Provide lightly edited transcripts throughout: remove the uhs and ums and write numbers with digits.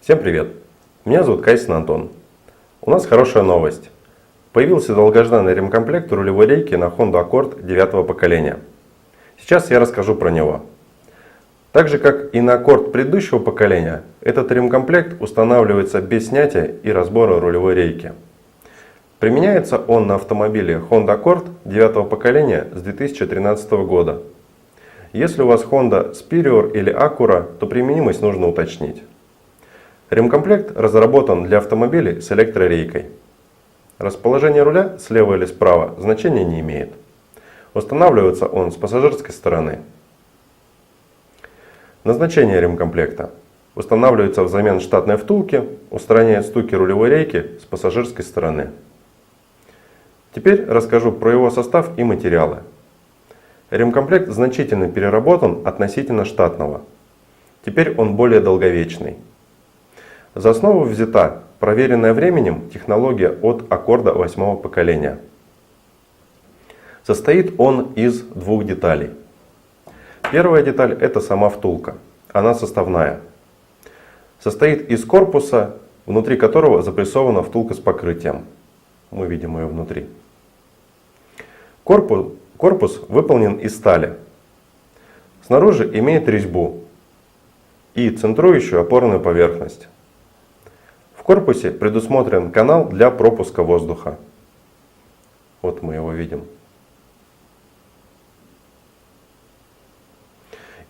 Всем привет! Меня зовут Кайсин Антон. У нас хорошая новость. Появился долгожданный ремкомплект рулевой рейки на Honda Accord 9 поколения. Сейчас я расскажу про него. Так же как и на Accord предыдущего поколения, этот ремкомплект устанавливается без снятия и разбора рулевой рейки. Применяется он на автомобиле Honda Accord 9 поколения с 2013 года. Если у вас Honda Superior или Acura, то применимость нужно уточнить. Ремкомплект разработан для автомобилей с электрорейкой. Расположение руля слева или справа значения не имеет. Устанавливается он с пассажирской стороны. Назначение ремкомплекта. Устанавливается взамен штатной втулки, устраняет стуки рулевой рейки с пассажирской стороны. Теперь расскажу про его состав и материалы. Ремкомплект значительно переработан относительно штатного. Теперь он более долговечный. За основу взята проверенная временем технология от Accord 8 поколения. Состоит он из двух деталей. Первая деталь — это сама втулка. Она составная. Состоит из корпуса, внутри которого запрессована втулка с покрытием. Мы видим ее внутри. Корпус выполнен из стали. Снаружи имеет резьбу и центрующую опорную поверхность. В корпусе предусмотрен канал для пропуска воздуха. Вот мы его видим.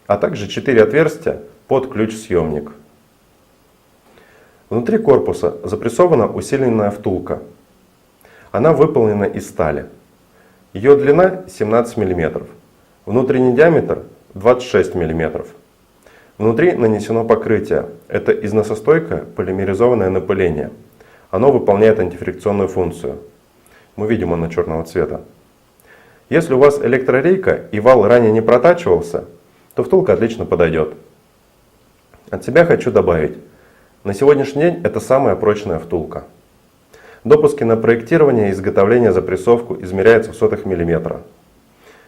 А также 4 отверстия под ключ-съемник. Внутри корпуса запрессована усиленная втулка. Она выполнена из стали. Ее длина 17 мм. Внутренний диаметр 26 мм. Внутри нанесено покрытие. Это износостойкое полимеризованное напыление. Оно выполняет антифрикционную функцию. Мы видим оно черного цвета. Если у вас электрорейка и вал ранее не протачивался, то втулка отлично подойдет. От себя хочу добавить. На сегодняшний день это самая прочная втулка. Допуски на проектирование и изготовление запрессовку измеряются в сотых миллиметра.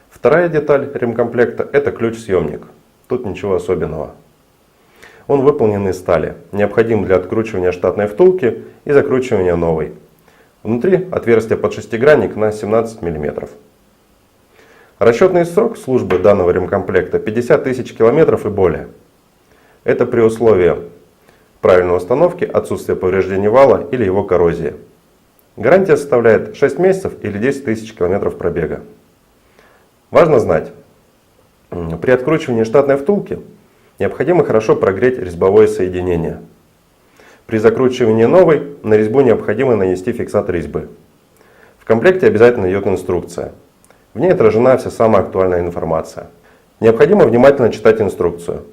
Вторая деталь ремкомплекта — это ключ-съемник. Тут ничего особенного. Он выполнен из стали, необходим для откручивания штатной втулки и закручивания новой. Внутри отверстие под шестигранник на 17 мм. Расчетный срок службы данного ремкомплекта 50 тысяч километров и более. Это при условии правильной установки, отсутствия повреждений вала или его коррозии. Гарантия составляет 6 месяцев или 10 тысяч километров пробега. Важно знать, при откручивании штатной втулки необходимо хорошо прогреть резьбовое соединение. При закручивании новой на резьбу необходимо нанести фиксатор резьбы. В комплекте обязательно идет инструкция. В ней отражена вся самая актуальная информация. Необходимо внимательно читать инструкцию.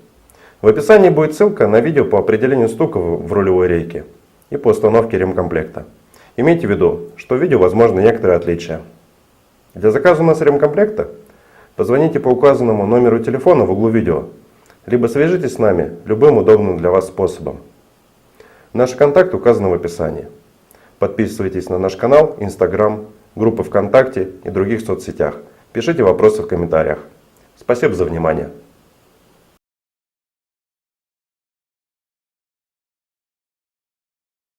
В описании будет ссылка на видео по определению стуков в рулевой рейке и по установке ремкомплекта. Имейте в виду, что в видео возможны некоторые отличия. Для заказа у нас ремкомплекта позвоните по указанному номеру телефона в углу видео, либо свяжитесь с нами любым удобным для вас способом. Наши контакты указаны в описании. Подписывайтесь на наш канал, Instagram, группы ВКонтакте и других соцсетях. Пишите вопросы в комментариях. Спасибо за внимание.